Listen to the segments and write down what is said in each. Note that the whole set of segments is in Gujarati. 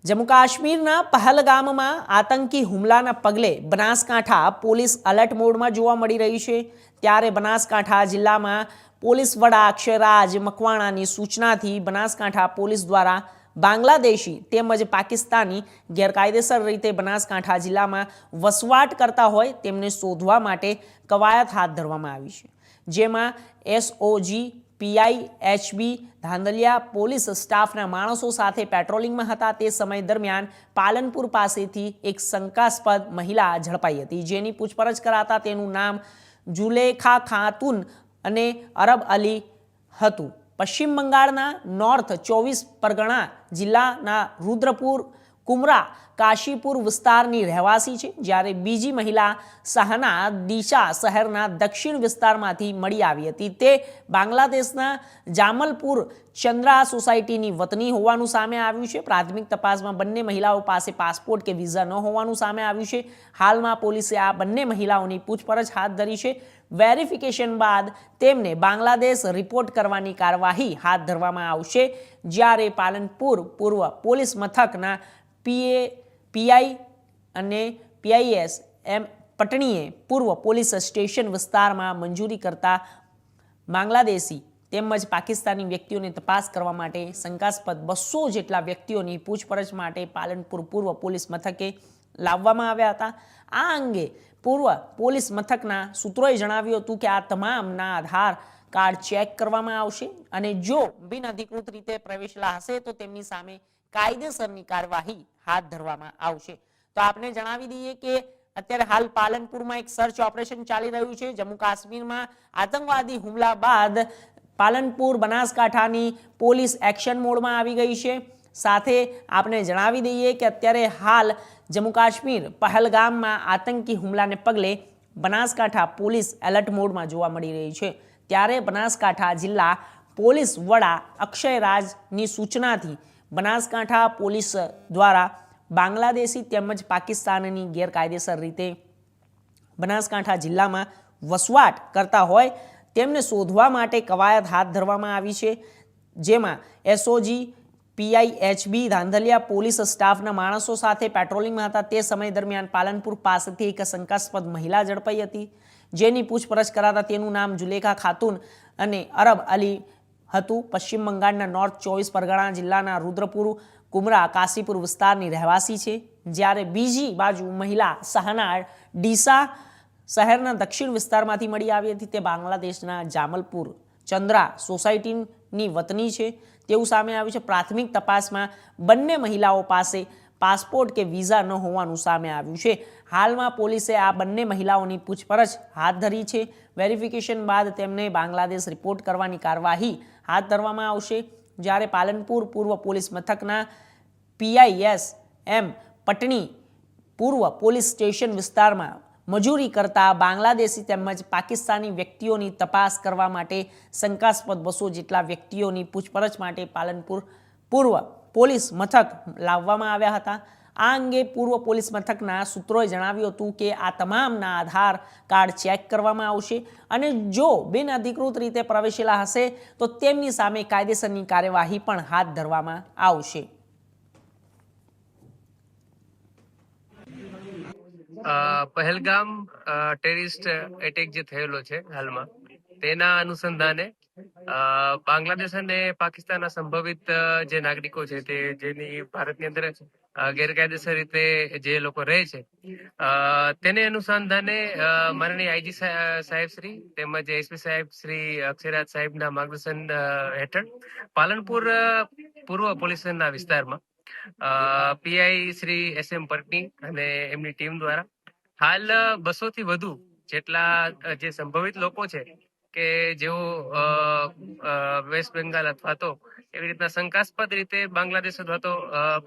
જમ્મુ કાશ્મીરના પહલગામમાં આતંકી હુમલાના પગલે બનાસકાંઠા પોલીસ એલર્ટ મોડમાં જોવા મળી રહી છે। ત્યારે બનાસકાંઠા જિલ્લામાં પોલીસ વડા અક્ષયરાજ મકવાણાની સૂચનાથી બનાસકાંઠા પોલીસ દ્વારા બાંગ્લાદેશી તેમજ પાકિસ્તાની ગેરકાયદેસર રીતે બનાસકાંઠા જિલ્લામાં વસવાટ કરતા હોય તેમને શોધવા માટે કવાયત હાથ ધરવામાં આવી છે, જેમાં એસઓજી પીઆઈએચબી ધાંધલિયા પોલીસ સ્ટાફના માણસો સાથે પેટ્રોલિંગમાં હતા। તે સમય દરમિયાન પાલનપુર પાસેથી એક શંકાસ્પદ મહિલા ઝડપાઈ હતી, જેની પૂછપરછ કરાતા તેનું નામ જુલેખા ખાતુન અને અરબ અલી હતું। પશ્ચિમ બંગાળના નોર્થ 24 પરગણા જિલ્લાના રુદ્રપુર કુમરા કાશીપુર વિસ્તારની રહેવાસી છે, જ્યારે બીજી મહિલા સહના દિશા શહેરના દક્ષિણ વિસ્તારમાંથી મળી આવી હતી। તે બાંગ્લાદેશના જામલપુર ચંદ્રા સોસાયટીની વતની હોવાનું સામે આવ્યું છે। પ્રાથમિક તપાસમાં બંને મહિલાઓ પાસે પાસપોર્ટ કે વિઝા ન હોવાનું સામે આવ્યું છે। હાલમાં પોલીસે આ બંને મહિલાઓની પૂછપરછ હાથ ધરી છે। વેરિફિકેશન બાદ તેમને બાંગ્લાદેશ રિપોર્ટ કરવાની કાર્યવાહી હાથ ધરવામાં આવશે, જ્યારે પાલનપુર પૂર્વ પોલીસ મથકના પીઆઈ અને પીઆઈએસ એમ પટણીએ પૂર્વ પોલીસ સ્ટેશન વિસ્તારમાં મંજૂરી કરતા બાંગ્લાદેશી તેમજ પાકિસ્તાની વ્યક્તિઓને તપાસ કરવા માટે શંકાસ્પદ 200 જેટલા વ્યક્તિઓની પૂછપરછ માટે પાલનપુર પૂર્વ પોલીસ મથકે લાવવામાં આવ્યા હતા। આ અંગે પૂર્વ પોલીસ મથકના સૂત્રોએ જણાવ્યું હતું કે આ તમામના આધાર કાર્ડ ચેક કરવામાં આવશે અને જો બિનઅધિકૃત રીતે પ્રવેશેલા હશે તો તેમની સામે કાયદેસરની કાર્યવાહી હાથ ધરવામાં આવશે। તો આપને જણાવી દઈએ કે અત્યારે હાલ પાલનપુરમાં એક સર્ચ ઓપરેશન ચાલી રહ્યું છે। જમ્મુ કાશ્મીરમાં આતંકવાદી હુમલા બાદ પાલનપુર બનાસકાંઠાની પોલીસ એક્શન મોડમાં આવી ગઈ છે। સાથે આપને જણાવી દઈએ કે અત્યારે હાલ જમ્મુ કાશ્મીર પહલગામમાં આતંકી હુમલાને પગલે બનાસકાંઠા પોલીસ એલર્ટ મોડમાં જોવા મળી રહી છે। ત્યારે બનાસકાંઠા જિલ્લા પોલીસ વડા અક્ષયરાજની સૂચનાથી બનાસકાંઠા પોલીસ દ્વારા બાંગ્લાદેશી તેમજ પાકિસ્તાનની ગેરકાયદેસર રીતે બનાસકાંઠા જિલ્લામાં વસવાટ કરતા હોય તેમને શોધવા માટે કવાયત હાથ ધરવામાં આવી છે, જેમાં એસઓજી પીઆઈએચબી ધાંધલિયા પોલીસ સ્ટાફના માણસો સાથે પેટ્રોલિંગમાં હતા। તે સમય દરમિયાન પાલનપુર પાસેથી એક શંકાસ્પદ મહિલા ઝડપાઈ હતી, જેની પૂછપરછ કરાતા તેનું નામ જુલેખા ખાતુન અને અરબ અલી હતું। પશ્ચિમ બંગાળના નોર્થ 24 પરગણા જિલ્લાના રુદ્રપુર કુમરા કાશીપુર વિસ્તારની રહેવાસી છે, જ્યારે બીજી બાજુ મહિલા સહના ડીસા શહેરના દક્ષિણ વિસ્તારમાંથી મળી આવી હતી। તે બાંગ્લાદેશના જામલપુર ચંદ્રા સોસાયટીની વતની છે તેવું સામે આવ્યું છે। પ્રાથમિક તપાસમાં બંને મહિલાઓ પાસે પાસપોર્ટ કે વિઝા ન હોવાનું સામે આવ્યું છે। હાલમાં પોલીસે આ બંને મહિલાઓની પૂછપરછ હાથ ધરી છે। વેરિફિકેશન બાદ તેમને બાંગ્લાદેશ રિપોર્ટ કરવાની કાર્યવાહી હાથ ધરવામાં આવશે, જ્યારે પાલનપુર પૂર્વ પોલીસ મથકના પીઆઈએસ એમ પટણી પૂર્વ પોલીસ સ્ટેશન વિસ્તારમાં મજૂરી કરતા બાંગ્લાદેશી તેમજ પાકિસ્તાની વ્યક્તિઓની તપાસ કરવા માટે શંકાસ્પદ 200 જેટલા વ્યક્તિઓની પૂછપરછ માટે પાલનપુર પૂર્વ પોલીસ મથક લાવવામાં આવ્યા હતા। આ અંગે પૂર્વ પોલીસ મથકના સૂત્રોએ જણાવ્યું હતું કે આ તમામના આધાર કાર્ડ ચેક કરવામાં આવશે અને જો બિનઅધિકૃત રીતે પ્રવેશેલા હશે તો તેમની સામે કાયદેસરની કાર્યવાહી પણ હાથ ધરવામાં આવશે। પહેલગામ ટેરરિસ્ટ એટેક જે થયેલો છે હાલમાં તેના અનુસંધાને બાંગ્લાદેશ અને પાકિસ્તાનના સંભવિત જે નાગરિકો છે તે જેની ભારતની અંદર ગેરકાયદેસર રીતે જે લોકો રહે છે તેને અનુસંધાને માનનીય આઈજી સાહેબ શ્રી તેમજ એસપી સાહેબ શ્રી અક્ષયરાજ સાહેબના માર્ગદર્શન હેઠળ પાલનપુર પૂર્વ પોલીસના વિસ્તારમાં પીઆઈ શ્રી એસએમ પટણી અને એમની ટીમ દ્વારા હાલ 200 થી વધુ જેટલા જે સંભવિત લોકો છે કે જેઓ વેસ્ટ બેંગાલ અથવા તો એવી રીતના શંકાસ્પદ રીતે બાંગ્લાદેશ અથવા તો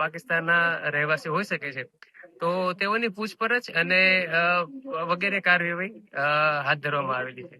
પાકિસ્તાનના રહેવાસી હોઈ શકે છે, તો તેઓની પૂછપરછ અને વગેરે કાર્યવાહી હાથ ધરવામાં આવેલી છે।